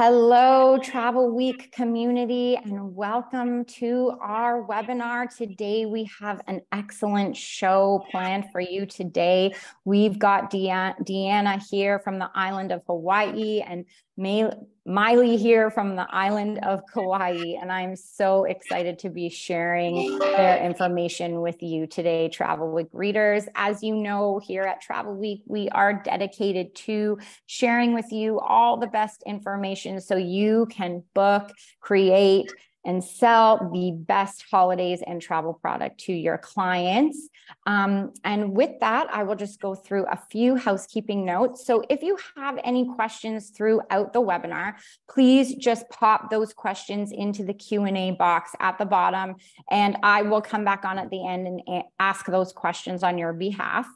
Hello, Travel Week community, and welcome to our webinar. Today, we have an excellent show planned for you today. We've got Deanna here from the island of Hawaii and Maile here from the island of Kauai, and I'm so excited to be sharing their information with you today, Travel Week readers. As you know, here at Travel Week, we are dedicated to sharing with you all the best information so you can book, create, and sell the best holidays and travel product to your clients. And with that, I will just go through a few housekeeping notes. So if you have any questions throughout the webinar, please just pop those questions into the Q&A box at the bottom, and I will come back on at the end and ask those questions on your behalf.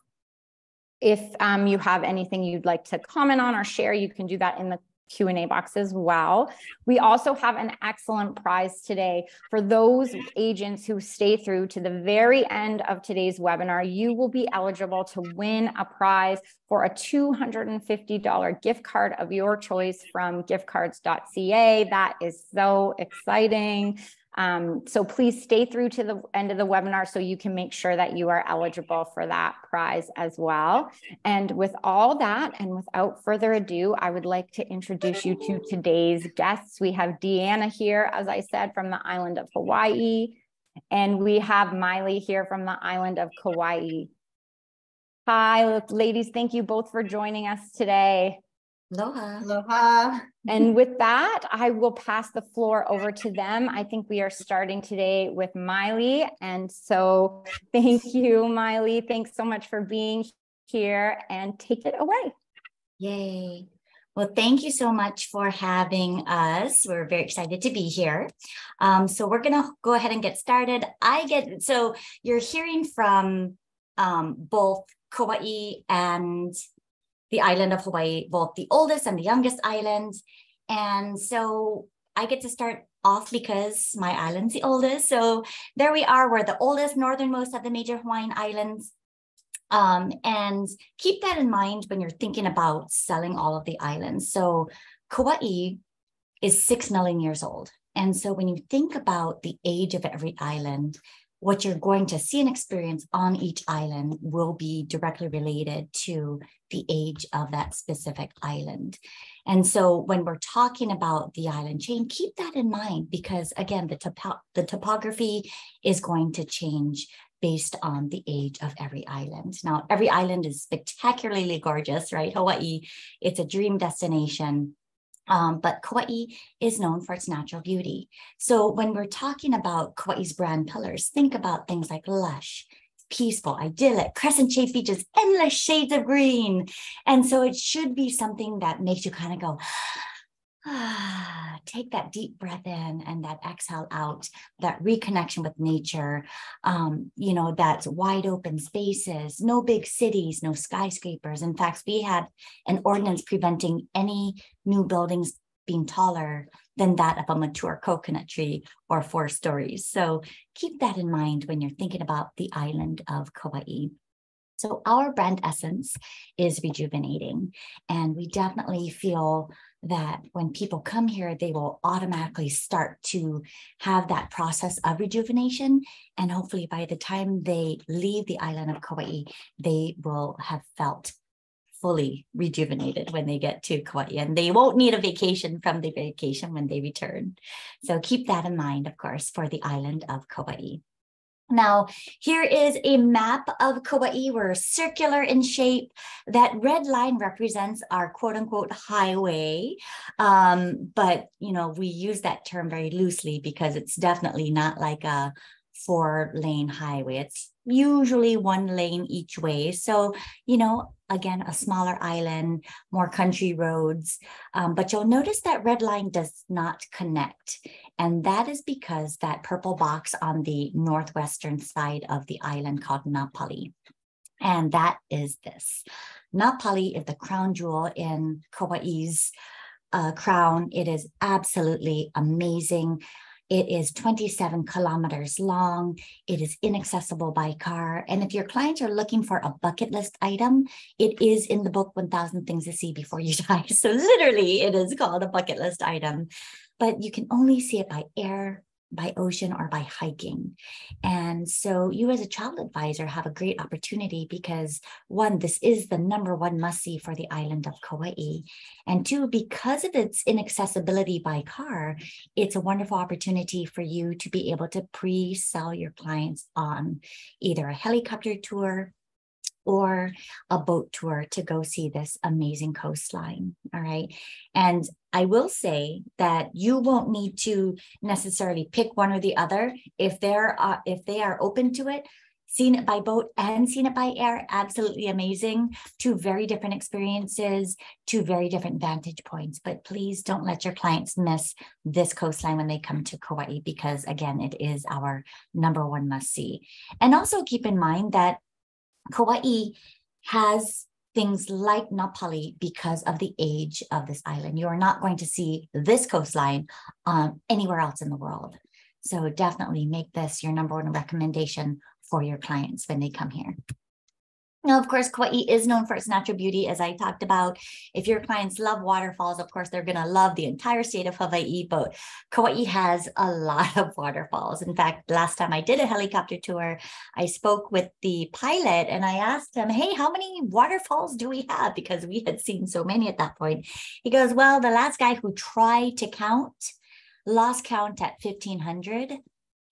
If you have anything you'd like to comment on or share, you can do that in the Q&A box as well. We also have an excellent prize today. For those agents who stay through to the very end of today's webinar, you will be eligible to win a prize for a $250 gift card of your choice from giftcards.ca. That is so exciting. So please stay through to the end of the webinar so you can make sure that you are eligible for that prize as well. And with all that, and without further ado, I would like to introduce you to today's guests. We have Deanna here, as I said, from the island of Hawaii, and we have Maile here from the island of Kauai. Hi, ladies. Thank you both for joining us today. Aloha. Aloha. And with that, I will pass the floor over to them. I think we are starting today with Maile. And so thank you, Maile. Thanks so much for being here, and take it away. Yay. Well, thank you so much for having us. We're very excited to be here. So we're going to go ahead and get started. So you're hearing from both Kauai and the island of Hawaii, both the oldest and the youngest islands. And so I get to start off because my island's the oldest. So there we are, we're the oldest, northernmost of the major Hawaiian islands. And keep that in mind when you're thinking about selling all of the islands. So Kauai is 6 million years old. And so when you think about the age of every island, what you're going to see and experience on each island will be directly related to the age of that specific island. And so when we're talking about the island chain, keep that in mind because, again, the topography is going to change based on the age of every island. Now, every island is spectacularly gorgeous, right? Hawaii, it's a dream destination. But Kauai is known for its natural beauty. So when we're talking about Kauai's brand pillars, think about things like lush, peaceful, idyllic, crescent-shaped beaches, endless shades of green. And so it should be something that makes you kind of go, take that deep breath in and that exhale out, that reconnection with nature, that's wide open spaces, no big cities, no skyscrapers. In fact, we had an ordinance preventing any new buildings being taller than that of a mature coconut tree or 4 stories. So keep that in mind when you're thinking about the island of Kauai. So our brand essence is rejuvenating, and we definitely feel that when people come here, they will automatically start to have that process of rejuvenation. And hopefully by the time they leave the island of Kauai, they will have felt fully rejuvenated when they get to Kauai, and they won't need a vacation from the vacation when they return. So keep that in mind, of course, for the island of Kauai. Now, here is a map of Kauai. We're circular in shape. That red line represents our quote unquote highway. But, we use that term very loosely because it's definitely not like a 4-lane highway. It's usually 1 lane each way. So, again, a smaller island, more country roads. But you'll notice that red line does not connect. And that is because that purple box on the northwestern side of the island called Napali. And that is this. Napali is the crown jewel in Kauai's crown. It is absolutely amazing. It is 27 kilometers long. It is inaccessible by car. And if your clients are looking for a bucket list item, it is in the book 1,000 Things to See Before You Die. So literally, it is called a bucket list item. But you can only see it by air, by ocean, or by hiking. And so you as a travel advisor have a great opportunity because one, this is the #1 must-see for the island of Kauai. And two, because of its inaccessibility by car, it's a wonderful opportunity for you to be able to pre-sell your clients on either a helicopter tour or a boat tour to go see this amazing coastline. All right. And I will say that you won't need to necessarily pick one or the other. If they are open to it, seen it by boat and seen it by air, absolutely amazing. Two very different experiences, two very different vantage points. But please don't let your clients miss this coastline when they come to Kauai, because again, it is our #1 must-see. And also keep in mind that Kauai has things like Napali because of the age of this island. You are not going to see this coastline anywhere else in the world. So definitely make this your #1 recommendation for your clients when they come here. Now, of course, Kauai is known for its natural beauty, as I talked about. If your clients love waterfalls, of course, they're going to love the entire state of Hawaii, but Kauai has a lot of waterfalls. In fact, last time I did a helicopter tour, I spoke with the pilot and I asked him, hey, how many waterfalls do we have? Because we had seen so many at that point. He goes, well, the last guy who tried to count lost count at 1,500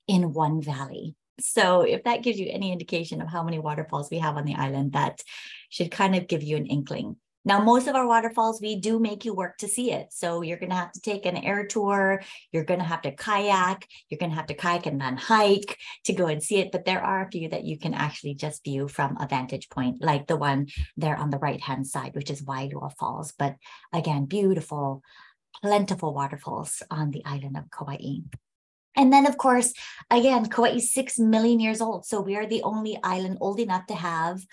in one valley. So if that gives you any indication of how many waterfalls we have on the island, that should kind of give you an inkling. Now, most of our waterfalls, we do make you work to see it. So you're going to have to take an air tour. You're going to have to kayak. You're going to have to kayak and then hike to go and see it. But there are a few that you can actually just view from a vantage point, like the one there on the right-hand side, which is Wailua Falls. But again, beautiful, plentiful waterfalls on the island of Kauai. And then, of course, again, Kauai is 6 million years old. So we are the only island old enough to have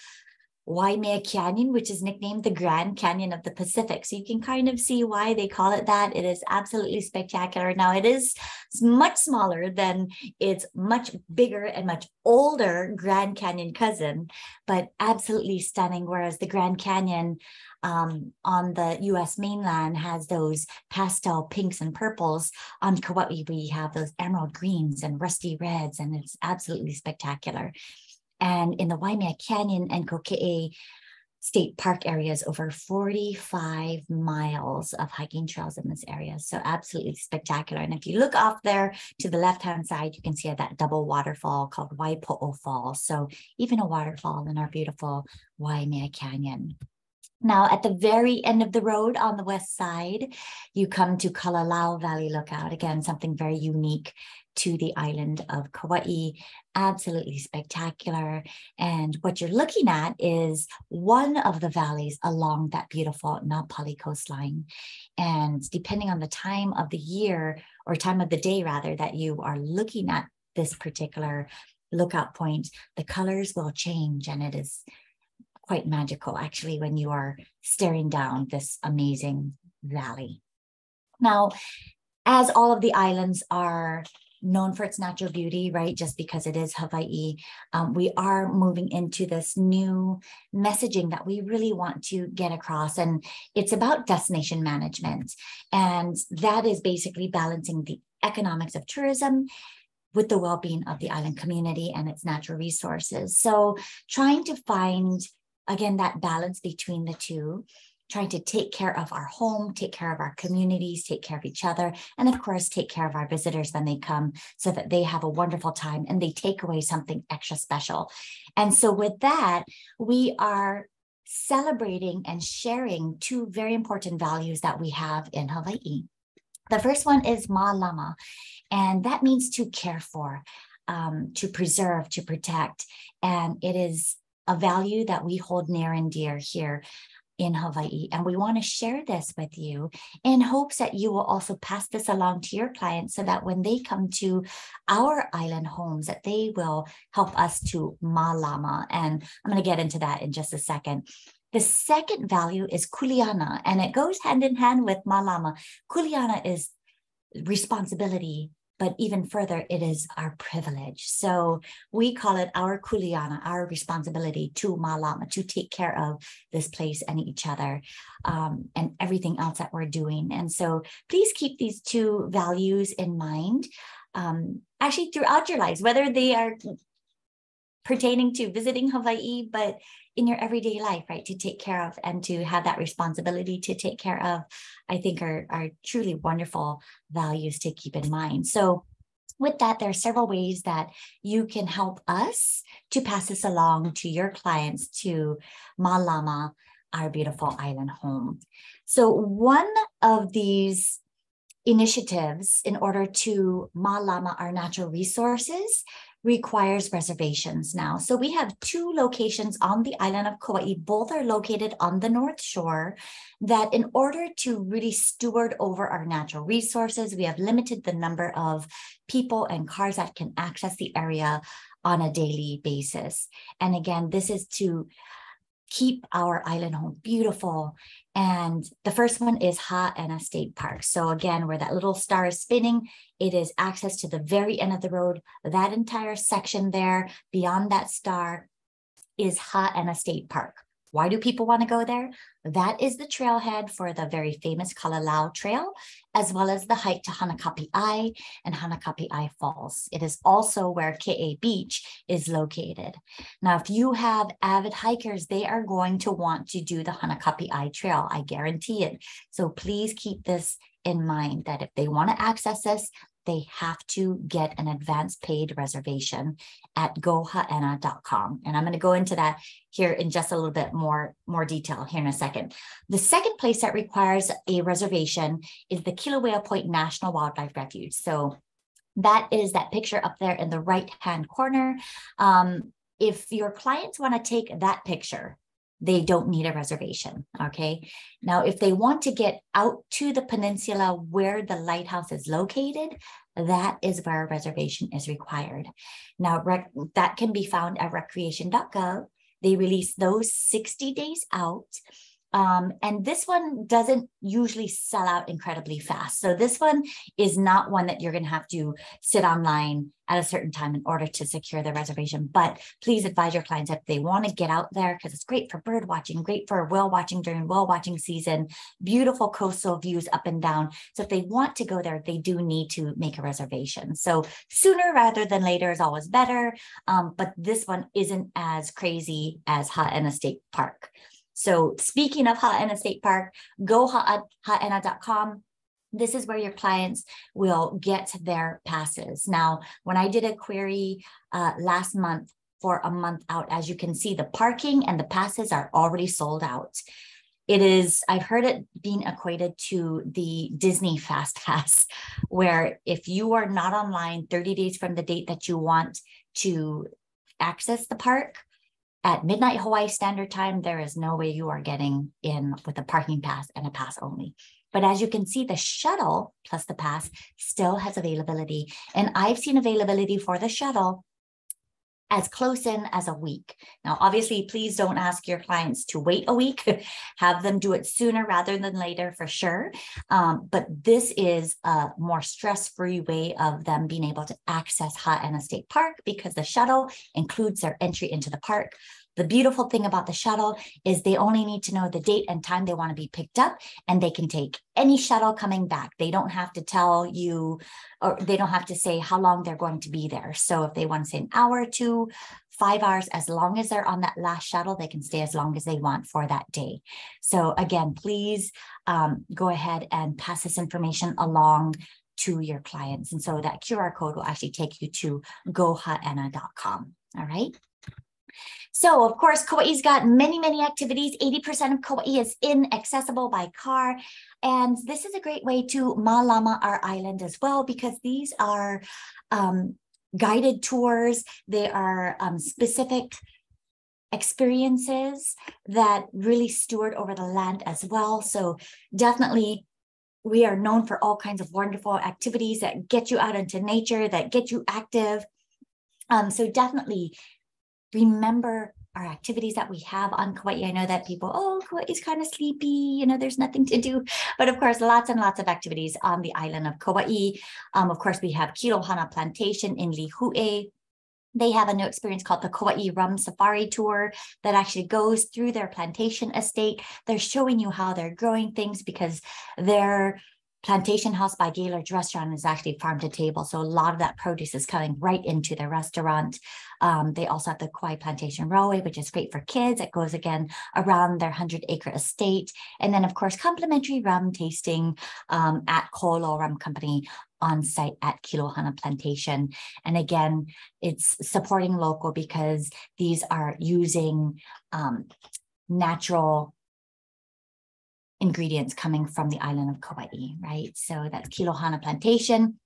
Waimea Canyon, which is nicknamed the Grand Canyon of the Pacific. So you can kind of see why they call it that. It is absolutely spectacular. Now, it is much smaller than its much bigger and much older Grand Canyon cousin, but absolutely stunning. Whereas the Grand Canyon on the US mainland has those pastel pinks and purples. On Kauai, we have those emerald greens and rusty reds, and it's absolutely spectacular. And in the Waimea Canyon and Kokee State Park areas, over 45 miles of hiking trails in this area. So absolutely spectacular. And if you look off there to the left-hand side, you can see that double waterfall called Waipo'o Falls. So even a waterfall in our beautiful Waimea Canyon. Now, at the very end of the road on the west side, you come to Kalalau Valley Lookout. Again, something very unique to the island of Kauai. Absolutely spectacular. And what you're looking at is one of the valleys along that beautiful Napali coastline. And depending on the time of the year, or time of the day rather, that you are looking at this particular lookout point, the colors will change, and it is quite magical, actually, when you are staring down this amazing valley. Now, as all of the islands are known for its natural beauty, right, just because it is Hawaii, we are moving into this new messaging that we really want to get across, and it's about destination management. And that is basically balancing the economics of tourism with the well-being of the island community and its natural resources. So trying to find, again, that balance between the two, trying to take care of our home, take care of our communities, take care of each other, and of course, take care of our visitors when they come so that they have a wonderful time and they take away something extra special. And so with that, we are celebrating and sharing two very important values that we have in Hawaii. The first one is mālama, and that means to care for, to preserve, to protect. And it is a value that we hold near and dear here in Hawaii. And we want to share this with you in hopes that you will also pass this along to your clients so that when they come to our island homes, that they will help us to mālama. And I'm going to get into that in just a second. The second value is kuleana, and it goes hand in hand with mālama. Kuleana is responsibility, but even further, it is our privilege. So we call it our kuleana, our responsibility to mālama, to take care of this place and each other, and everything else that we're doing. And so please keep these two values in mind, actually throughout your lives, whether they are pertaining to visiting Hawaii, but in your everyday life, right, to take care of and to have that responsibility to take care of, I think are truly wonderful values to keep in mind. So with that, there are several ways that you can help us to pass this along to your clients, to mālama, our beautiful island home. So one of these initiatives in order to mālama our natural resources requires reservations now. So we have 2 locations on the island of Kauai. Both are located on the North Shore, that in order to really steward over our natural resources, we have limited the number of people and cars that can access the area on a daily basis. And again, this is to keep our island home beautiful. And the first one is Ha'ena State Park. So again, where that little star is spinning, it is access to the very end of the road. That entire section there, beyond that star, is Ha'ena State Park. Why do people want to go there? That is the trailhead for the very famous Kalalau Trail, as well as the hike to Hanakapi'ai and Hanakapi'ai Falls. It is also where Ke'e Beach is located. Now, if you have avid hikers, they are going to want to do the Hanakapi'ai Trail. I guarantee it. So please keep this in mind, that if they want to access this, they have to get an advance paid reservation at gohaena.com. And I'm going to go into that here in just a little bit more detail here in a second. The second place that requires a reservation is the Kilauea Point National Wildlife Refuge. So that is that picture up there in the right-hand corner. If your clients want to take that picture, they don't need a reservation, okay? Now, if they want to get out to the peninsula where the lighthouse is located, that is where a reservation is required. Now, that can be found at recreation.gov. They release those 60 days out. And this one doesn't usually sell out incredibly fast. So this one is not one that you're going to have to sit online at a certain time in order to secure the reservation. But please advise your clients if they want to get out there, because it's great for bird watching, great for whale watching during whale watching season, beautiful coastal views up and down. So if they want to go there, they do need to make a reservation. So sooner rather than later is always better. But this one isn't as crazy as Ha'ena State Park. So speaking of Ha'ena State Park, go ha'ena.com. This is where your clients will get their passes. Now, when I did a query last month for a month out, as you can see, the parking and the passes are already sold out. It is, I've heard it being equated to the Disney Fast Pass, where if you are not online 30 days from the date that you want to access the park, at midnight Hawaii Standard Time, there is no way you are getting in with a parking pass and a pass only. But as you can see, the shuttle plus the pass still has availability. And I've seen availability for the shuttle as close in as a week. Now, obviously, please don't ask your clients to wait a week. Have them do it sooner rather than later for sure. But this is a more stress-free way of them being able to access Ha'ena State Park, because the shuttle includes their entry into the park. The beautiful thing about the shuttle is they only need to know the date and time they want to be picked up, and they can take any shuttle coming back. They don't have to tell you, or they don't have to say how long they're going to be there. So if they want to say an hour or 2, 5 hours, as long as they're on that last shuttle, they can stay as long as they want for that day. So again, please go ahead and pass this information along to your clients. And so that QR code will actually take you to gohaena.com. All right. So, of course, Kauai's got many, many activities. 80% of Kauai is inaccessible by car. And this is a great way to mālama our island as well, because these are guided tours. They are specific experiences that really steward over the land as well. So definitely, we are known for all kinds of wonderful activities that get you out into nature, that get you active. So definitely, remember our activities that we have on Kauai. I know that people, oh, Kauai is kind of sleepy, you know, there's nothing to do. But of course, lots and lots of activities on the island of Kauai. Of course, we have Kilohana Plantation in Lihue. They have a new experience called the Kauai Rum Safari Tour that actually goes through their plantation estate. They're showing you how they're growing things because their Plantation House by Gaylord's restaurant is actually farm to table. So a lot of that produce is coming right into the restaurant. They also have the Kauai Plantation Railway, which is great for kids. It goes again around their 100-acre estate. And then, of course, complimentary rum tasting at Kolo Rum Company on site at Kilohana Plantation. And again, it's supporting local because these are using natural ingredients coming from the island of Kauai, right? So that's Kilohana Plantation.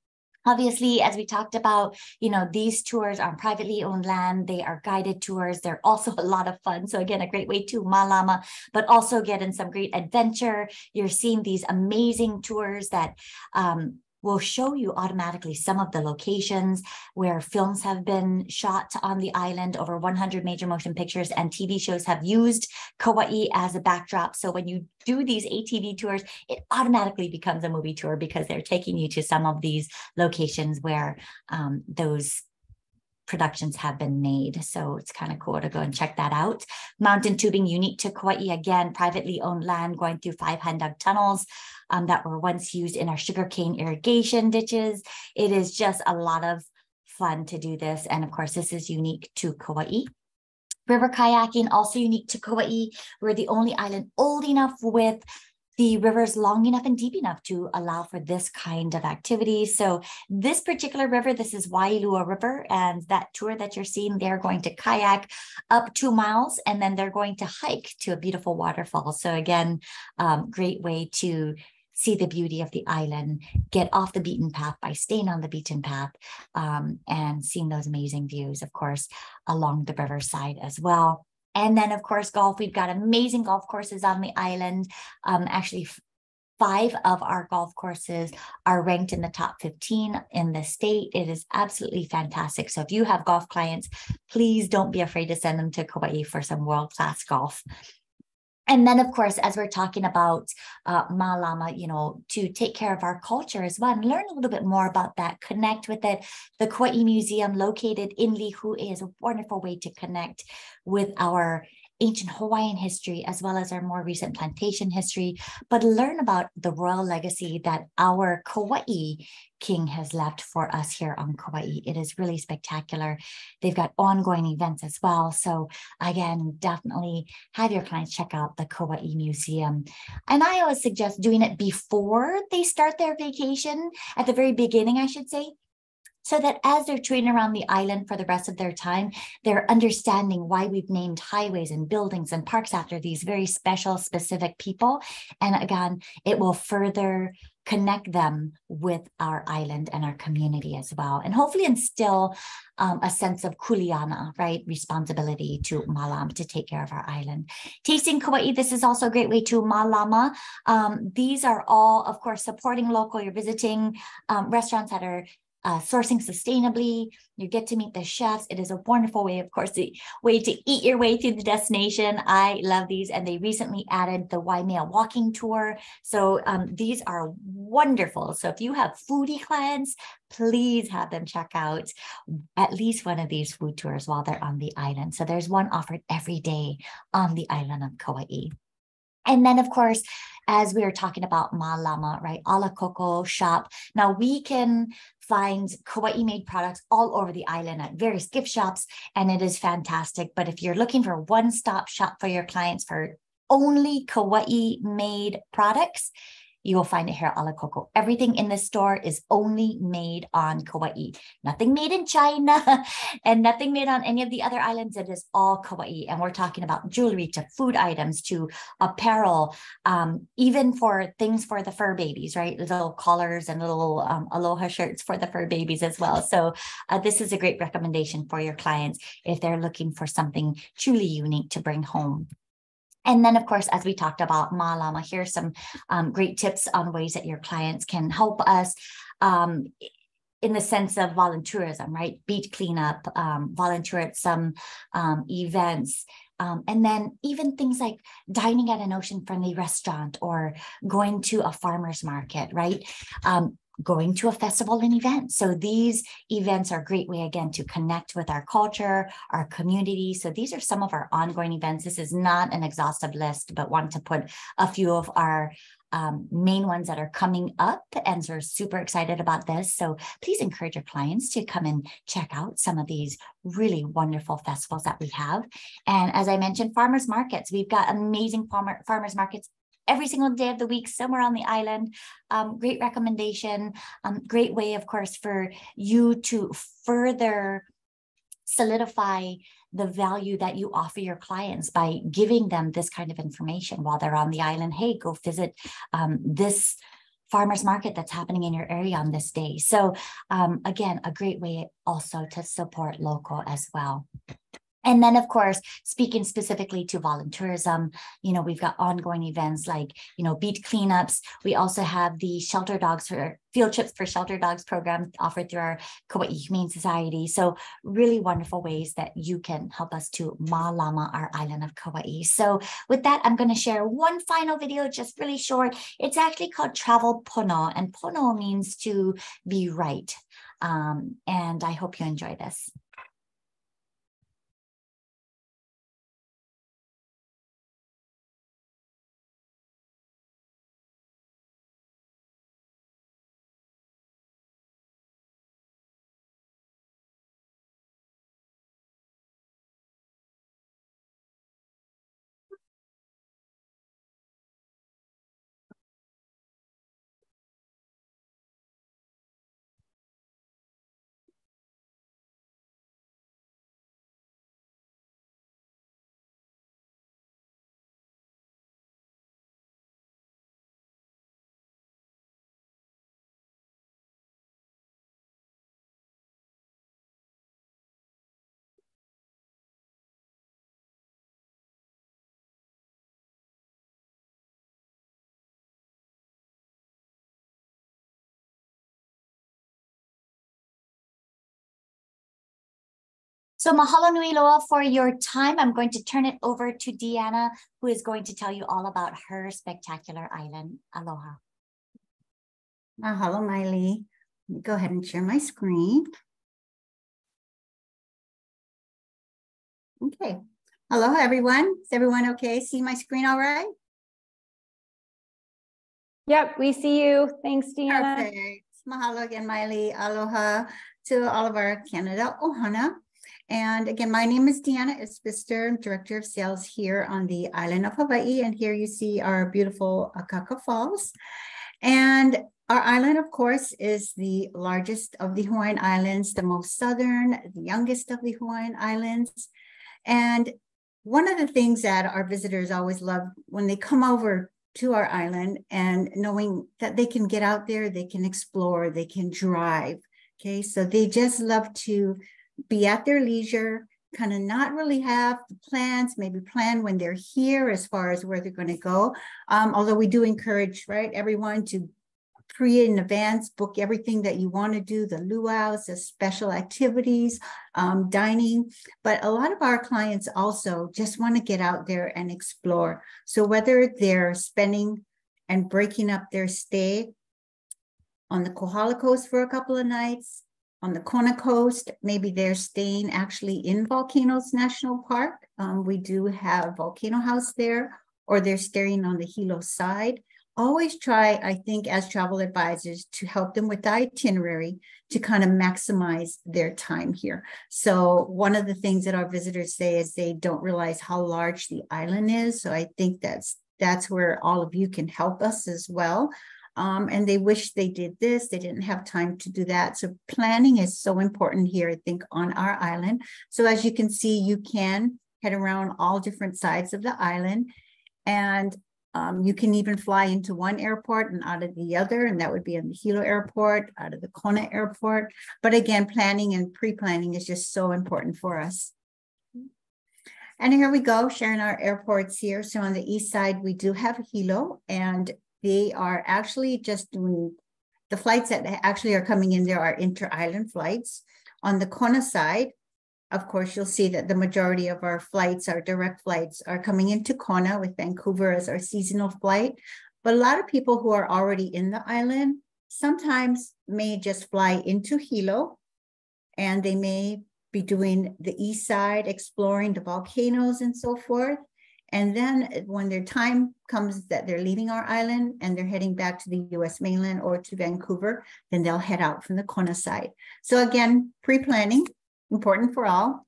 Obviously, as we talked about, you know, these tours are on privately owned land. They are guided tours. They're also a lot of fun. So again, a great way to mālama, but also get in some great adventure. You're seeing these amazing tours that will show you automatically some of the locations where films have been shot on the island. Over 100 major motion pictures and TV shows have used Kauai as a backdrop. So when you do these ATV tours, it automatically becomes a movie tour because they're taking you to some of these locations where those productions have been made. So it's kind of cool to go and check that out. Mountain tubing, unique to Kauai, again, privately owned land going through 5 hand-dug tunnels that were once used in our sugarcane irrigation ditches. It is just a lot of fun to do this. And of course, this is unique to Kauai. River kayaking, also unique to Kauai. We're the only island old enough with the rivers long enough and deep enough to allow for this kind of activity. So this particular river, this is Wailua River, and that tour that you're seeing, they're going to kayak up 2 miles, and then they're going to hike to a beautiful waterfall. So again, great way to see the beauty of the island, get off the beaten path by staying on the beaten path, and seeing those amazing views, of course, along the riverside as well. And then, of course, golf. We've got amazing golf courses on the island. Actually, 5 of our golf courses are ranked in the top 15 in the state. It is absolutely fantastic. So if you have golf clients, please don't be afraid to send them to Kauai for some world-class golf. And then, of course, as we're talking about mālama, you know, to take care of our culture as well and learn a little bit more about that, connect with it. The Kauai Museum located in Lihue is a wonderful way to connect with our ancient Hawaiian history, as well as our more recent plantation history, but learn about the royal legacy that our Kauai king has left for us here on Kauai. It is really spectacular. They've got ongoing events as well. So again, definitely have your clients check out the Kauai Museum. And I always suggest doing it before they start their vacation, at the very beginning, I should say, so that as they're touring around the island for the rest of their time, they're understanding why we've named highways and buildings and parks after these very special, specific people. And again, it will further connect them with our island and our community as well. And hopefully instill a sense of kuleana, right? Responsibility to mālama, to take care of our island. Tasting Kauai, this is also a great way to mālama. These are all, of course, supporting local. You're visiting restaurants that are sourcing sustainably. You get to meet the chefs. It is a wonderful way, of course, the way to eat your way through the destination. I love these. And they recently added the Maile walking tour. So these are wonderful. So if you have foodie clients, please have them check out at least one of these food tours while they're on the island. So there's one offered every day on the island of Kauai. And then, of course, as we were talking about mālama, right, ala koko shop. Now, we can find Kauai-made products all over the island at various gift shops, and it is fantastic. But if you're looking for a one-stop shop for your clients for only Kauai-made products, you will find it here at Ala Coco. Everything in the store is only made on Kauai. Nothing made in China and nothing made on any of the other islands. It is all Kauai. And we're talking about jewelry to food items to apparel, even for things for the fur babies, right? Little collars and little aloha shirts for the fur babies as well. So this is a great recommendation for your clients if they're looking for something truly unique to bring home. And then, of course, as we talked about mālama, here's some great tips on ways that your clients can help us in the sense of volunteerism, right? Beach cleanup, volunteer at some events. And then even things like dining at an ocean-friendly restaurant or going to a farmer's market, right? Going to a festival and event. So these events are a great way, again, to connect with our culture, our community. So these are some of our ongoing events. This is not an exhaustive list, but want to put a few of our main ones that are coming up. And so we're super excited about this. So please encourage your clients to come and check out some of these really wonderful festivals that we have. And as I mentioned, farmers markets, we've got amazing farmers markets every single day of the week, somewhere on the island. Great recommendation. Great way, of course, for you to further solidify the value that you offer your clients by giving them this kind of information while they're on the island. Hey, go visit this farmers market that's happening in your area on this day. So again, a great way also to support local as well. And then, of course, speaking specifically to volunteerism, we've got ongoing events like, beach cleanups. We also have the shelter dogs for field trips for shelter dogs program offered through our Kauai Humane Society. So really wonderful ways that you can help us to mālama our island of Kauai. So with that, I'm going to share one final video, just really short. It's actually called Travel Pono, and Pono means to be right. And I hope you enjoy this. So mahalo nui loa for your time. I'm going to turn it over to Deanna, who is going to tell you all about her spectacular island. Aloha. Mahalo, Maile. Let me go ahead and share my screen. Okay. Aloha, everyone. Is everyone okay? See my screen all right? Yep, we see you. Thanks, Deanna. Perfect. Mahalo again, Maile. Aloha to all of our Canada ohana. And again, my name is Deanna Isbister, Director of Sales here on the island of Hawaii. And here you see our beautiful Akaka Falls. And our island, of course, is the largest of the Hawaiian Islands, the most southern, the youngest of the Hawaiian Islands. And one of the things that our visitors always love when they come over to our island and knowing that they can get out there, they can explore, they can drive. Okay, so they just love to be at their leisure, kind of not really have plans, maybe plan when they're here as far as where they're going to go. Although we do encourage, right, everyone to create in advance, book everything that you want to do, the luau's, the special activities, dining. But a lot of our clients also just want to get out there and explore. So whether they're spending and breaking up their stay on the Kohala Coast for a couple of nights, on the Kona Coast, maybe they're staying actually in Volcanoes National Park. We do have Volcano House there, or they're staying on the Hilo side. Always try, I think, as travel advisors, to help them with the itinerary to kind of maximize their time here. So one of the things that our visitors say is they don't realize how large the island is. So I think that's where all of you can help us as well. And they wish they did this, they didn't have time to do that. So planning is so important here, I think, on our island. So as you can see, you can head around all different sides of the island, and you can even fly into one airport and out of the other, and that would be in the Hilo airport, out of the Kona airport. But again, planning and pre-planning is just so important for us. And here we go, sharing our airports here. So on the east side, we do have Hilo, and they are actually just doing the flights that actually are coming in there are inter-island flights. On the Kona side, of course, you'll see that the majority of our flights, our direct flights, are coming into Kona with Vancouver as our seasonal flight. But a lot of people who are already in the island sometimes may just fly into Hilo, and they may be doing the east side, exploring the volcanoes and so forth. And then when their time comes that they're leaving our island and they're heading back to the US mainland or to Vancouver, then they'll head out from the Kona side. So again, pre-planning, important for all.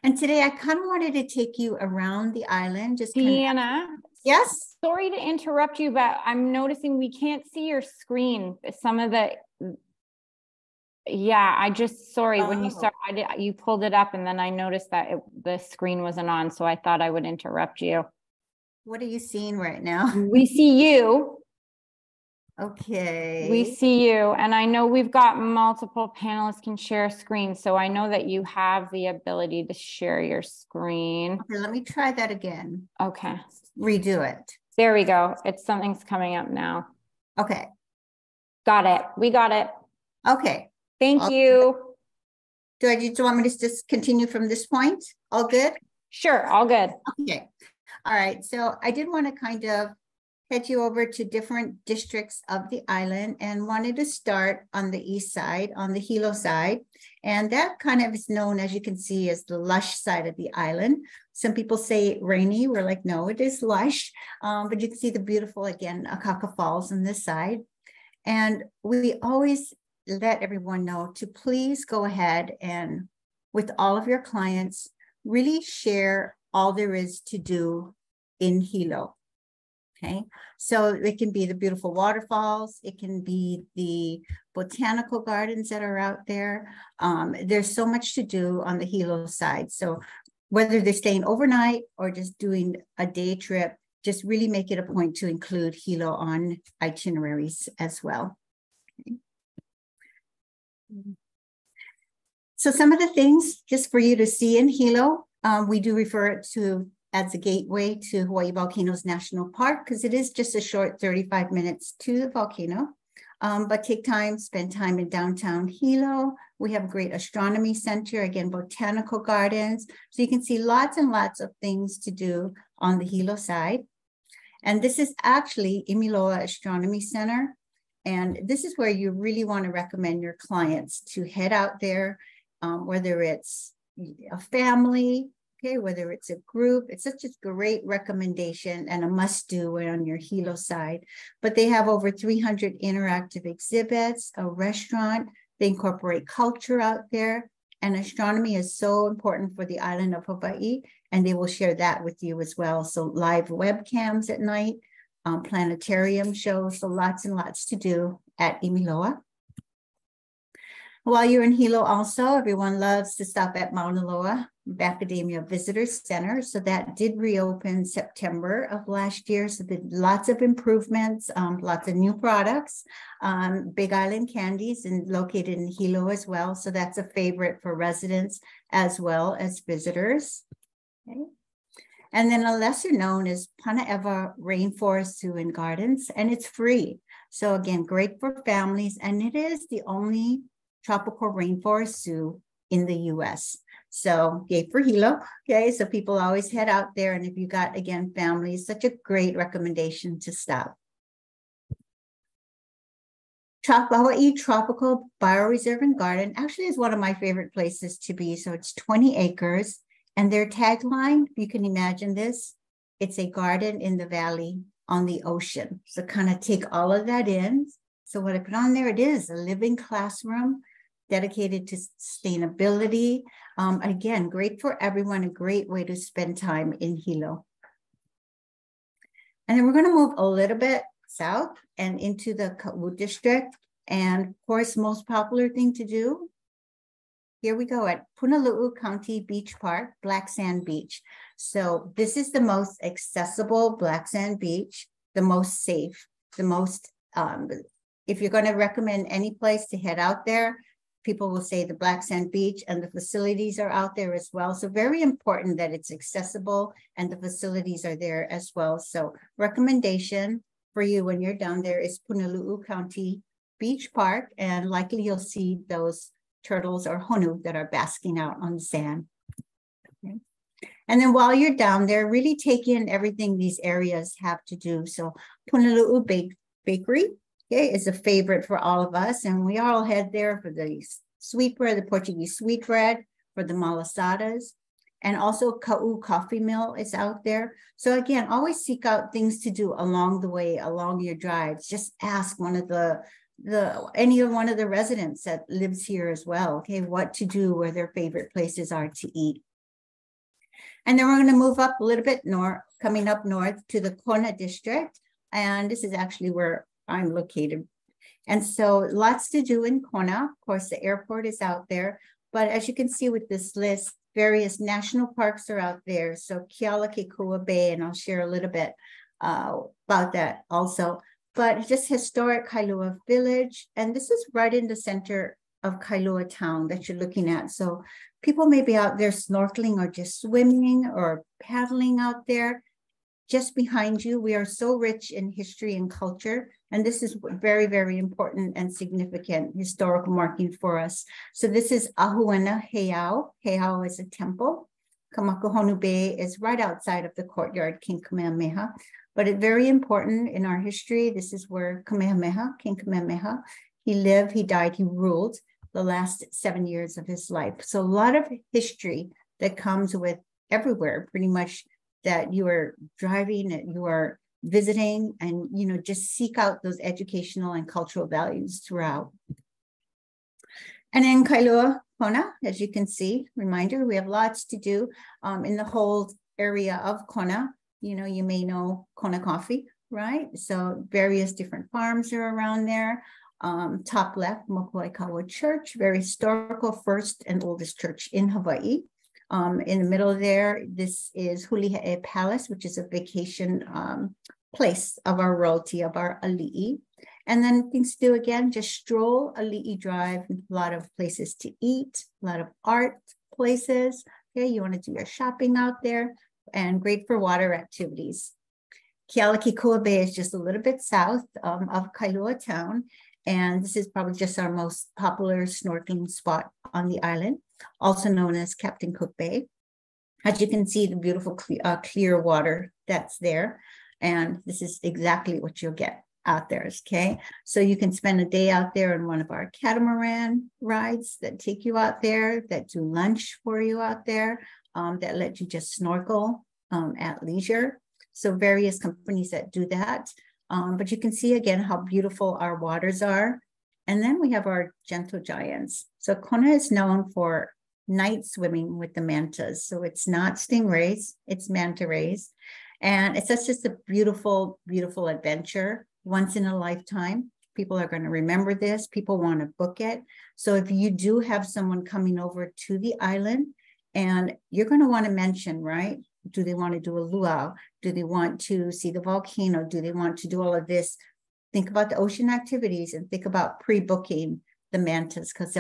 And today I kind of wanted to take you around the island. Just Deanna. Yes? Sorry to interrupt you, but I'm noticing we can't see your screen. Some of the, yeah, I just, sorry, when you started, you pulled it up and then I noticed that the screen wasn't on. So I thought I would interrupt you. What are you seeing right now? We see you. Okay. We see you. And I know we've got multiple panelists can share a screen. So I know that you have the ability to share your screen. Okay, let me try that again. Okay. Redo it. There we go. Something's coming up now. Okay. Got it. We got it. Okay. Thank you. Do you want me to just continue from this point? All good? Sure. All good. Okay. All right. So I did want to kind of head you over to different districts of the island and wanted to start on the east side, on the Hilo side. And that kind of is known, as you can see, as the lush side of the island. Some people say rainy. We're like, no, it is lush. But you can see the beautiful, again, Akaka Falls on this side. And we always let everyone know to please go ahead and with all of your clients, really share all there is to do in Hilo. Okay, so it can be the beautiful waterfalls. It can be the botanical gardens that are out there. There's so much to do on the Hilo side. So whether they're staying overnight or just doing a day trip, just really make it a point to include Hilo on itineraries as well. Okay. So some of the things just for you to see in Hilo, we do refer it to as a gateway to Hawaii Volcanoes National Park, because it is just a short 35 minutes to the volcano. But take time, spend time in downtown Hilo. We have a great astronomy center, again, botanical gardens. So you can see lots and lots of things to do on the Hilo side. And this is actually Imiloa Astronomy Center. And this is where you really want to recommend your clients to head out there, whether it's a family, okay, whether it's a group. It's such a great recommendation and a must-do on your Hilo side. But they have over 300 interactive exhibits, a restaurant. They incorporate culture out there. And astronomy is so important for the island of Hawaii, and they will share that with you as well. So live webcams at night, planetarium shows, so lots and lots to do at Imiloa. While you're in Hilo also, everyone loves to stop at Mauna Loa Macadamia Visitor Center. So that did reopen September of last year. So did lots of improvements, lots of new products, Big Island candies and located in Hilo as well. So that's a favorite for residents as well as visitors. Okay. And then a lesser known is Panaewa Rainforest Zoo and Gardens, and it's free. So again, great for families. And it is the only tropical rainforest zoo in the US. So yay for Hilo. Okay, so people always head out there. And if you got, again, families, such a great recommendation to stop. Hawaii Tropical Bioreserve and Garden actually is one of my favorite places to be. So it's 20 acres. And their tagline, if you can imagine this, it's a garden in the valley on the ocean. So kind of take all of that in. So what I put on there, it is a living classroom dedicated to sustainability. Again, great for everyone, a great way to spend time in Hilo. And then we're going to move a little bit south and into the Ka'u district. And of course, most popular thing to do, here we go at Punalu'u County Beach Park, Black Sand Beach. So this is the most accessible black sand beach, the most safe, the most, if you're going to recommend any place to head out there, people will say the Black Sand Beach, and the facilities are out there as well. So very important that it's accessible and the facilities are there as well. So recommendation for you when you're down there is Punalu'u County beach park, and likely you'll see those turtles or honu that are basking out on the sand. Okay. And then while you're down there, really take in everything these areas have to do. So Punalu'u Bakery, okay, is a favorite for all of us. And we all head there for the sweet bread, the Portuguese sweet bread, for the malasadas. And also Ka'u Coffee Mill is out there. So again, always seek out things to do along the way, along your drives. Just ask one of any one of the residents that lives here as well, okay, what to do, where their favorite places are to eat. And then we're going to move up a little bit north, coming up north to the Kona district. And this is actually where I'm located. And so lots to do in Kona. Of course, the airport is out there. But as you can see with this list, various national parks are out there. So Kealakekua Bay, and I'll share a little bit about that also. But just historic Kailua Village. And this is right in the center of Kailua town that you're looking at. So people may be out there snorkeling or just swimming or paddling out there. Just behind you, we are so rich in history and culture. And this is very, very important and significant historical marking for us. So this is Ahuena Heiau. Heiau is a temple. Kamakuhonu Bay is right outside of the courtyard, King Kamehameha. But it's very important in our history. This is where Kamehameha, King Kamehameha, he lived, he died, he ruled the last 7 years of his life. So a lot of history that comes with everywhere, pretty much, that you are driving, that you are visiting, and just seek out those educational and cultural values throughout. And in Kailua Kona, as you can see, reminder, we have lots to do in the whole area of Kona. You may know Kona coffee, right? So various different farms are around there. Top left, Mokuai Kaua Church, very historical, first and oldest church in Hawaii. In the middle there, this is Hulihe'e Palace, which is a vacation place of our royalty, of our ali'i. And then things to do again, just stroll Ali'i Drive, a lot of places to eat, a lot of art places. Okay, you want to do your shopping out there, and great for water activities. Kealakekua Bay is just a little bit south of Kailua town. And this is probably just our most popular snorkeling spot on the island, also known as Captain Cook Bay. As you can see, the beautiful clear water that's there. And this is exactly what you'll get out there, okay? So you can spend a day out there on one of our catamaran rides that take you out there, that do lunch for you out there, that let you just snorkel at leisure. So various companies that do that. But you can see again how beautiful our waters are. And then we have our gentle giants. So Kona is known for night swimming with the mantas. So it's not stingrays, it's manta rays. And it's just a beautiful, beautiful adventure, once in a lifetime. People are going to remember this. People want to book it. So if you do have someone coming over to the island, and you're going to want to mention, right? Do they want to do a luau? Do they want to see the volcano? Do they want to do all of this? Think about the ocean activities and think about pre-booking the mantas, because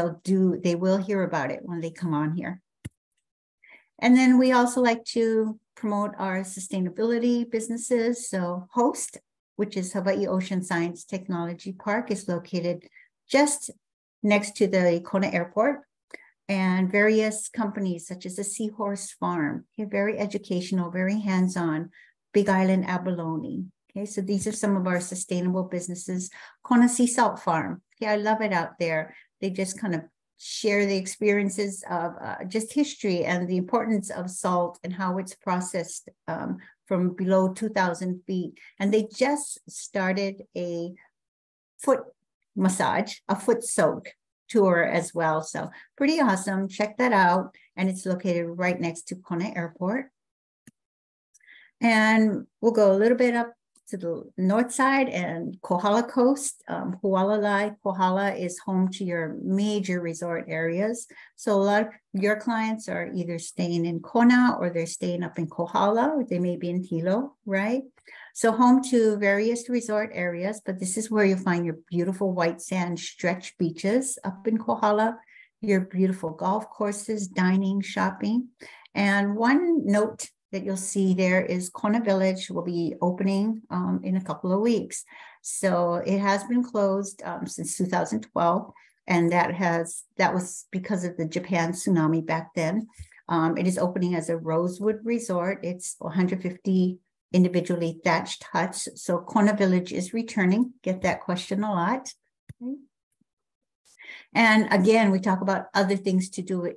they will hear about it when they come on here. And then we also like to promote our sustainability businesses. So HOST, which is Hawaii Ocean Science Technology Park, is located just next to the Kona Airport. And various companies such as the Seahorse Farm, okay, very educational, very hands-on, Big Island Abalone. Okay, so these are some of our sustainable businesses. Kona Sea Salt Farm, okay, I love it out there. They just kind of share the experiences of just history and the importance of salt and how it's processed from below 2,000 feet. And they just started a foot massage, a foot soak tour as well. So pretty awesome. Check that out. And it's located right next to Kona Airport. And we'll go a little bit up to the north side and Kohala Coast. Hualalai, Kohala is home to your major resort areas. So a lot of your clients are either staying in Kona or they're staying up in Kohala, or they may be in Hilo, right? So home to various resort areas, but this is where you find your beautiful white sand stretch beaches up in Kohala, your beautiful golf courses, dining, shopping. And one note that you'll see there is Kona Village will be opening in a couple of weeks. So it has been closed since 2012, and that was because of the Japan tsunami back then. It is opening as a Rosewood resort. It's 150 individually thatched huts. So Kona Village is returning. Get that question a lot. Okay. And again, we talk about other things to do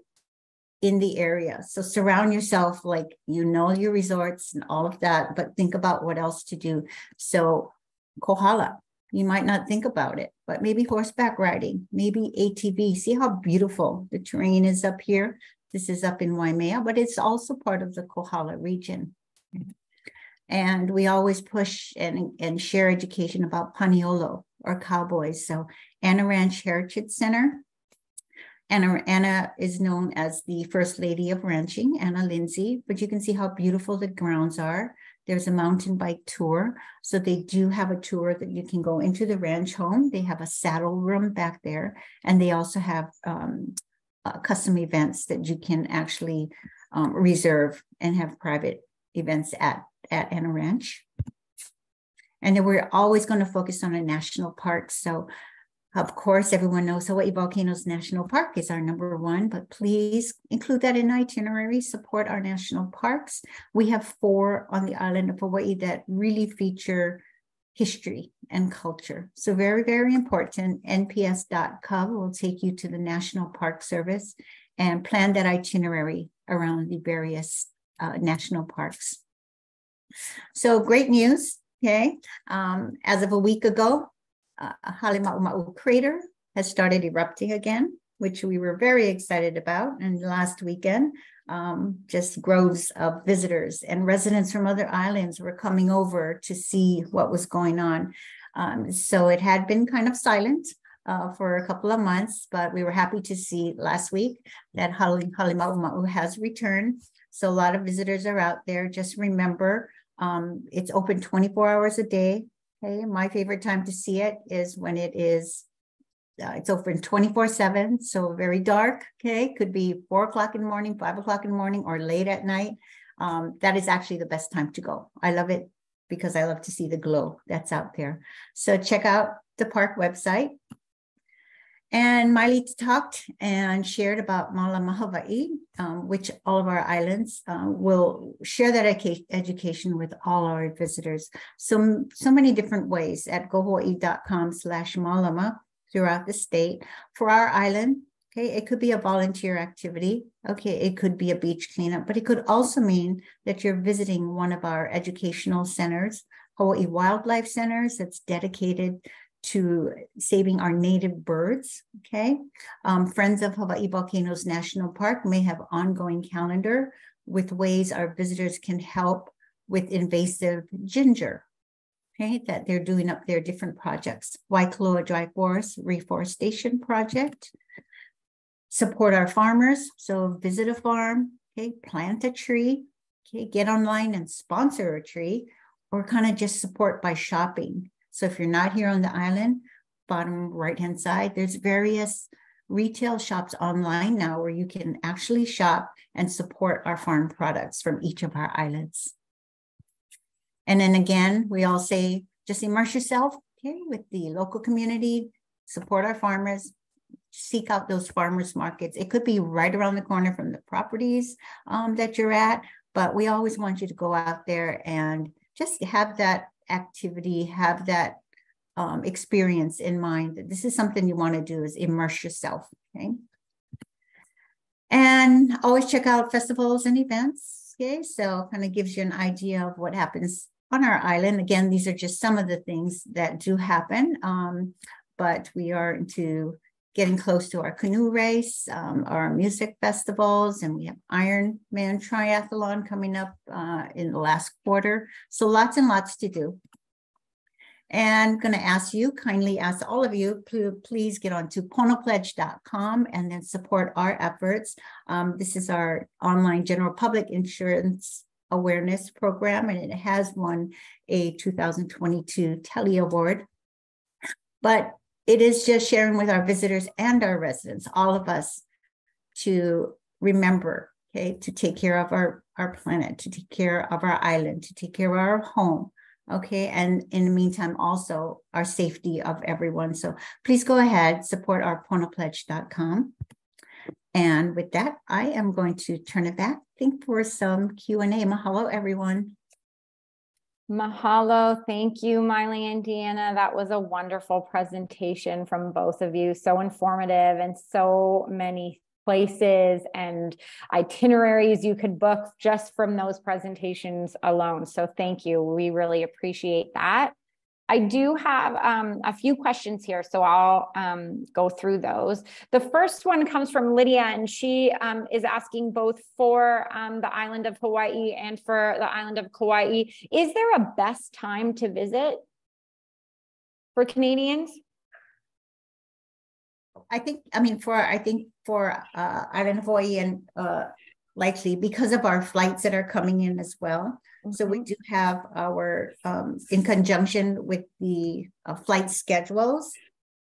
in the area. So surround yourself, like, you know, your resorts and all of that, but think about what else to do. So Kohala, you might not think about it, but maybe horseback riding, maybe ATV. See how beautiful the terrain is up here. This is up in Waimea, but it's also part of the Kohala region. And we always push and share education about Paniolo, or cowboys. So Anna Ranch Heritage Center. Anna is known as the First Lady of Ranching, Anna Lindsay, but you can see how beautiful the grounds are. There's a mountain bike tour. So they do have a tour that you can go into the ranch home. They have a saddle room back there, and they also have custom events that you can actually reserve and have private events at Anna Ranch. And then we're always going to focus on a national park. So of course, everyone knows Hawaii Volcanoes National Park is our #1, but please include that in itinerary, support our national parks. We have 4 on the island of Hawaii that really feature history and culture. So very, very important. nps.gov will take you to the National Park Service and plan that itinerary around the various national parks. So great news, okay? As of a week ago, Halema'uma'u crater has started erupting again, which we were very excited about. And last weekend, just groves of visitors and residents from other islands were coming over to see what was going on. So it had been kind of silent for a couple of months, but we were happy to see last week that Halema'uma'u has returned. So a lot of visitors are out there. Just remember, it's open 24 hours a day. Okay, my favorite time to see it is when it's open 24/7, so very dark. Okay, could be 4 o'clock in the morning, 5 o'clock in the morning, or late at night. That is actually the best time to go. I love it because I love to see the glow that's out there. So check out the park website. And Maile talked and shared about Mālama Hawaii, which all of our islands will share that education with all our visitors. So many different ways at gohawaii.com/Mālama throughout the state. For our island, okay, it could be a volunteer activity. Okay, it could be a beach cleanup, but it could also mean that you're visiting one of our educational centers, Hawaii Wildlife Centers, that's dedicated to saving our native birds, okay? Friends of Hawaii Volcanoes National Park may have ongoing calendar with ways our visitors can help with invasive ginger, okay, that they're doing up their different projects. Waikoloa Dry Forest Reforestation Project. Support our farmers, so visit a farm, okay, plant a tree, okay, get online and sponsor a tree, or kind of just support by shopping. So if you're not here on the island, bottom right-hand side, there's various retail shops online now where you can actually shop and support our farm products from each of our islands. And then again, we all say, just immerse yourself, okay, with the local community, support our farmers, seek out those farmers markets. It could be right around the corner from the properties that you're at, but we always want you to go out there and just have that activity, have that experience in mind, that this is something you want to do, is immerse yourself, okay? And always check out festivals and events, okay? So kind of gives you an idea of what happens on our island. Again, these are just some of the things that do happen, but we are into getting close to our canoe race, our music festivals, and we have Ironman Triathlon coming up in the last quarter. So lots and lots to do. And I'm going to kindly ask all of you, please get on to ponopledge.com and then support our efforts. This is our online general public insurance awareness program, and it has won a 2022 Telly Award. But it is just sharing with our visitors and our residents, all of us, to remember, okay, to take care of our our planet, to take care of our island, to take care of our home. Okay. And in the meantime, also our safety of everyone. So please go ahead, support our ponapledge.com. And with that, I am going to turn it back. I think for some Q&A. Mahalo, everyone. Mahalo. Thank you, Maile and Deanna. That was a wonderful presentation from both of you. So informative, and so many places and itineraries you could book just from those presentations alone. So thank you. We really appreciate that. I do have a few questions here, so I'll go through those. The first one comes from Lydia, and she is asking both for the island of Hawaii and for the island of Kauai. Is there a best time to visit for Canadians? I think for Island of Hawaii and likely because of our flights that are coming in as well. Mm-hmm. So we do have our, in conjunction with the flight schedules.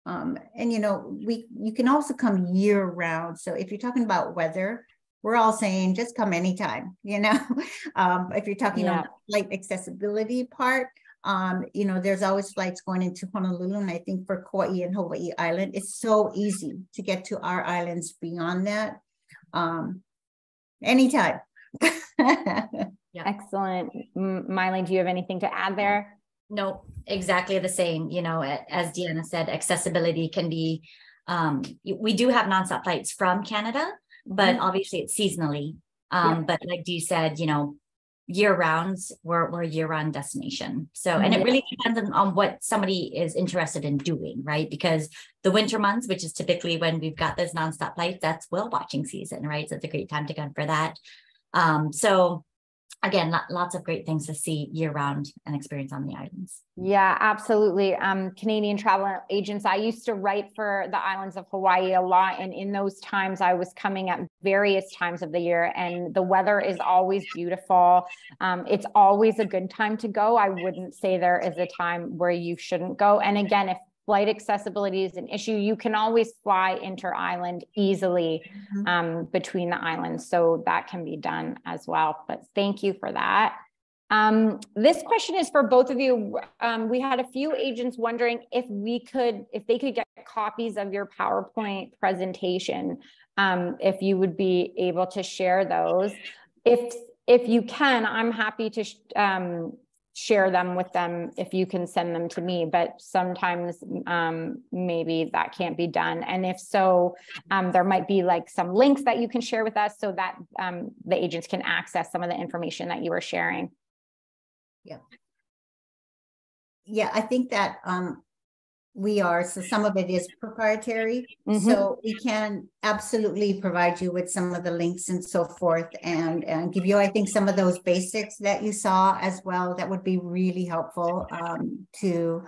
And, you know, you can also come year round. So if you're talking about weather, we're all saying just come anytime, you know. If you're talking on the flight accessibility part, you know, there's always flights going into Honolulu, and I think for Kauai and Hawaii Island, it's so easy to get to our islands beyond that. Anytime. Excellent. Maile, do you have anything to add there? No, exactly the same. You know, as Deanna said, accessibility can be, we do have nonstop flights from Canada, but obviously it's seasonally. But like Dee said, you know, year rounds, we're a year-round destination. So, and it really depends on what somebody is interested in doing, right? Because the winter months, which is typically when we've got those nonstop flights, that's whale watching season, right? So it's a great time to come for that. So again, lots of great things to see year-round and experience on the islands. Yeah, absolutely. Canadian travel agents, I used to write for the islands of Hawaii a lot. And in those times, I was coming at various times of the year, and the weather is always beautiful. It's always a good time to go. I wouldn't say there is a time where you shouldn't go. And again, if flight accessibility is an issue, you can always fly inter-island easily between the islands. So that can be done as well. But thank you for that. This question is for both of you. We had a few agents wondering if they could get copies of your PowerPoint presentation, if you would be able to share those. If you can, I'm happy to share them with them if you can send them to me, but sometimes maybe that can't be done. And if so, there might be like some links that you can share with us so that the agents can access some of the information that you were sharing. Yeah, I think that so some of it is proprietary. So we can absolutely provide you with some of the links and so forth, and give you, I think, some of those basics that you saw as well. That would be really helpful to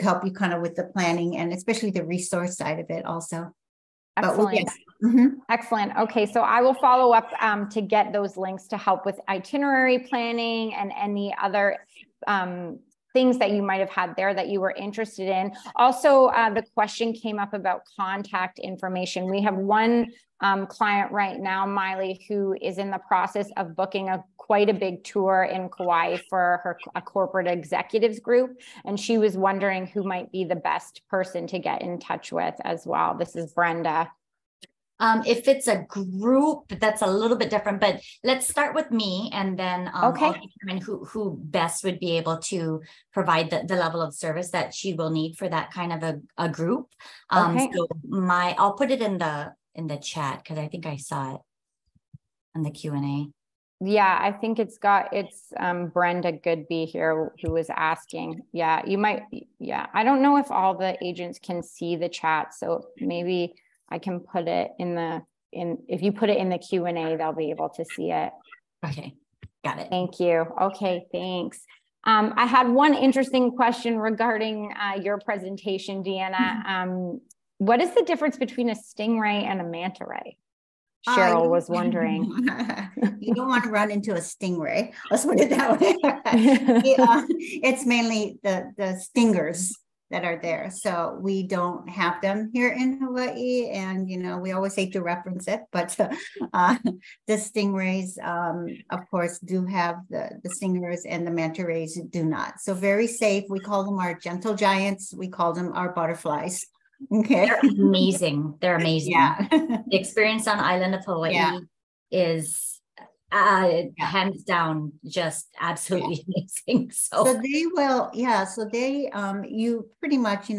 help you kind of with the planning, and especially the resource side of it also. Excellent. Excellent. Okay, so I will follow up to get those links to help with itinerary planning and any other things that you might have had there that you were interested in. Also, the question came up about contact information. We have one client right now, Maile, who is in the process of booking quite a big tour in Kauai for a corporate executives group. And she was wondering who might be the best person to get in touch with as well. This is Brenda. If it's a group, that's a little bit different, but let's start with me, and then I'll determine who best would be able to provide the level of service that she will need for that kind of a group. So I'll put it in the chat, because I think I saw it in the Q&A. Yeah, I think it's Brenda Goodby here who was asking. Yeah, you might. Yeah, I don't know if all the agents can see the chat, so maybe I can put it if you put it in the Q&A, they'll be able to see it. Okay, got it. Thank you. Okay, thanks. I had one interesting question regarding your presentation, Deanna. What is the difference between a stingray and a manta ray? Cheryl was wondering. You don't want to run into a stingray. Let's put it that way. It's mainly the stingers that are there. So we don't have them here in Hawaii. And, we always hate to reference it, but the stingrays, of course, do have the stingers, and the manta rays do not. So very safe. We call them our gentle giants. We call them our butterflies. Okay. They're amazing. They're amazing. Yeah. The experience on Island of Hawaii is hands down just absolutely amazing. So they will, so they you pretty much,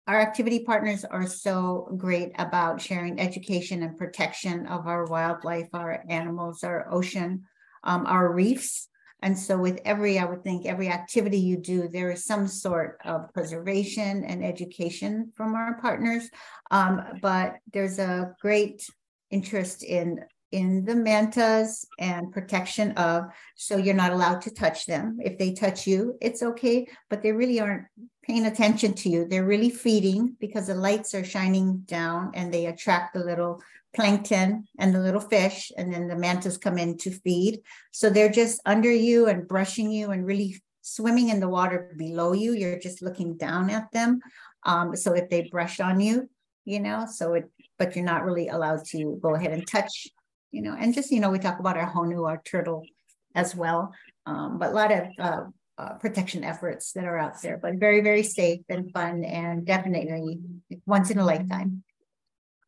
our activity partners are so great about sharing education and protection of our wildlife, our animals, our ocean, our reefs. And so with I would think every activity you do, there is some sort of preservation and education from our partners. But there's a great interest in the mantas and protection of, so you're not allowed to touch them. If they touch you, it's okay, but they really aren't paying attention to you. They're really feeding because the lights are shining down and they attract the little plankton and the little fish, and then the mantas come in to feed. So they're just under you and brushing you and really swimming in the water below you. You're just looking down at them. So if they brush on you, but you're not really allowed to go ahead and touch, and just, we talk about our honu, our turtle as well. But a lot of protection efforts that are out there, but very, very safe and fun, and definitely once in a lifetime.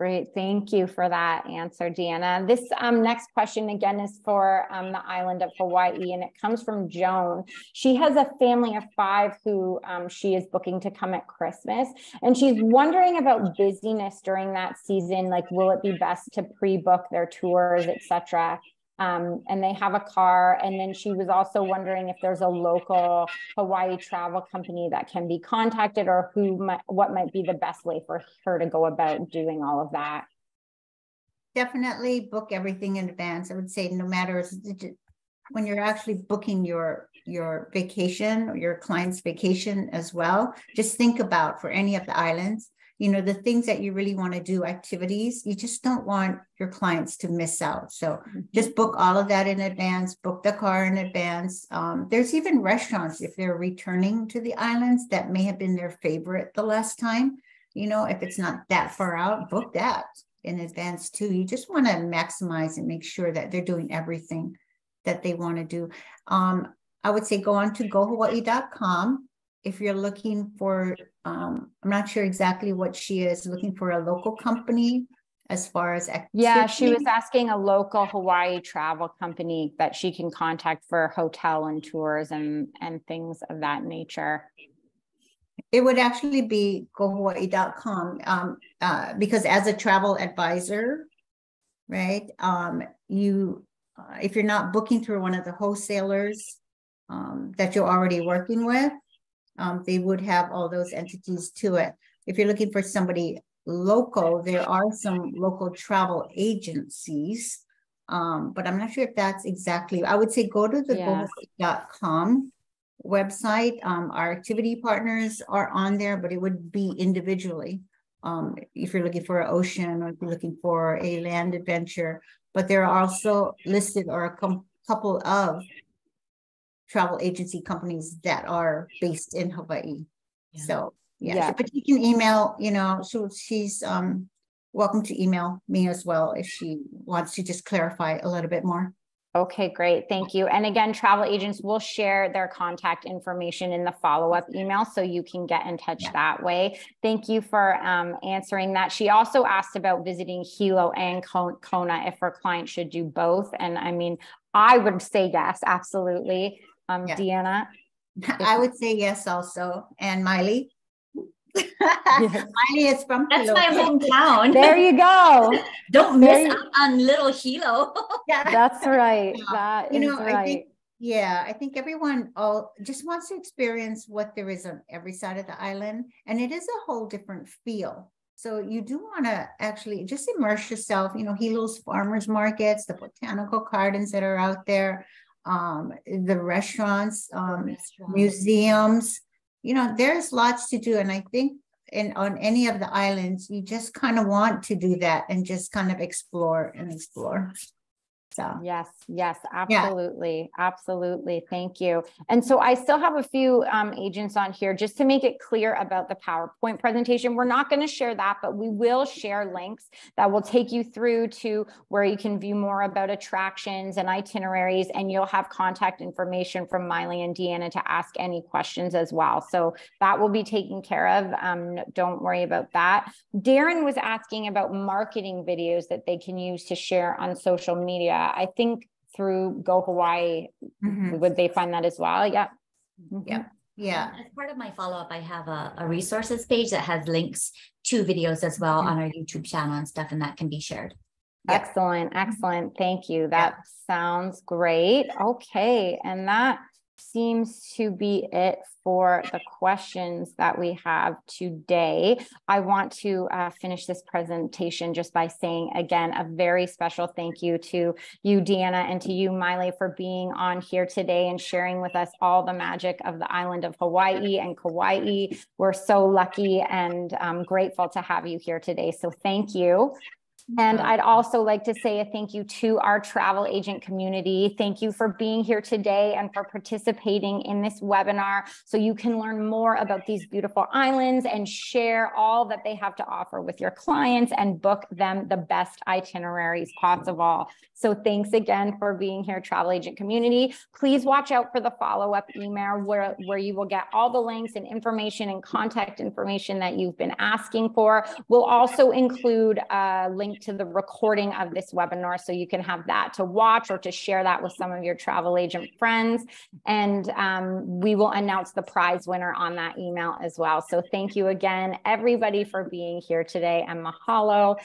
Great. Thank you for that answer, Deanna. This next question again is for the island of Hawaii, and it comes from Joan. She has a family of 5 who she is booking to come at Christmas, and she's wondering about busyness during that season. Like, will it be best to pre-book their tours, etc.? And they have a car. And then she was also wondering if there's a local Hawaii travel company that can be contacted, or what might be the best way for her to go about doing all of that. Definitely book everything in advance. I would say no matter when you're actually booking your vacation or your client's vacation as well, just think about, for any of the islands, the things that you really want to do, activities, you just don't want your clients to miss out. So just book all of that in advance, book the car in advance. There's even restaurants, if they're returning to the islands, that may have been their favorite the last time. If it's not that far out, book that in advance too. You just want to maximize and make sure that they're doing everything that they want to do. I would say go on to gohawaii.com. If you're looking for, I'm not sure exactly what she is looking for, a local company as far as activity. Yeah, she was asking a local Hawaii travel company that she can contact for hotel and tours and things of that nature. It would actually be gohawaii.com because as a travel advisor, right, if you're not booking through one of the wholesalers that you're already working with, they would have all those entities to it. If you're looking for somebody local, there are some local travel agencies, but I'm not sure if that's exactly, I would say go to the gohawaii.com website. Our activity partners are on there, but it would be individually. If you're looking for an ocean, or if you're looking for a land adventure, but there are also listed, or a couple of travel agency companies that are based in Hawaii. Yeah. So but you can email, so she's welcome to email me as well if she wants to just clarify a little bit more. Okay, great. Thank you. And again, travel agents will share their contact information in the follow-up email, so you can get in touch that way. Thank you for answering that. She also asked about visiting Hilo and Kona, if her client should do both. And I mean, I would say yes, absolutely. Deanna? I would say yes also. And Maile? Maile is from That's Hilo. my hometown. There you go. Don't miss out on little Hilo. Yeah, that's right. That is right. I think everyone just wants to experience what there is on every side of the island, and it is a whole different feel. So you do want to actually just immerse yourself. Hilo's farmers markets, the botanical gardens that are out there, the restaurants, museums. There's lots to do, and I think on any of the islands, you just kind of want to do that and just kind of explore. So yes, absolutely. Yeah. Absolutely. Thank you. And so I still have a few agents on here just to make it clear about the PowerPoint presentation. We're not going to share that, but we will share links that will take you through to where you can view more about attractions and itineraries, and you'll have contact information from Maile and Deanna to ask any questions as well. So that will be taken care of. Don't worry about that. Darren was asking about marketing videos that they can use to share on social media. I think through Go Hawaii, would they find that as well? Yeah. Yeah. As part of my follow-up, I have a resources page that has links to videos as well on our YouTube channel and stuff, and that can be shared. Excellent. Thank you. That sounds great. Okay. And that seems to be it for the questions that we have today. I want to finish this presentation just by saying, again, a very special thank you to you, Deanna, and to you, Maile, for being on here today and sharing with us all the magic of the island of Hawaii and Kauai. We're so lucky and grateful to have you here today. So thank you. And I'd also like to say a thank you to our travel agent community. Thank you for being here today and for participating in this webinar so you can learn more about these beautiful islands and share all that they have to offer with your clients and book them the best itineraries possible. So thanks again for being here, travel agent community. Please watch out for the follow-up email where you will get all the links and information and contact information that you've been asking for. We'll also include a link to the recording of this webinar so you can have that to watch or to share that with some of your travel agent friends. And we will announce the prize winner on that email as well. So thank you again, everybody, for being here today, and mahalo.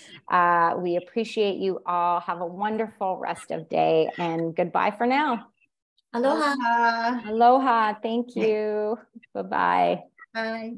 We appreciate you all. Have a wonderful rest of day, and goodbye for now. Aloha. Aloha. Thank you. Bye-bye. Bye.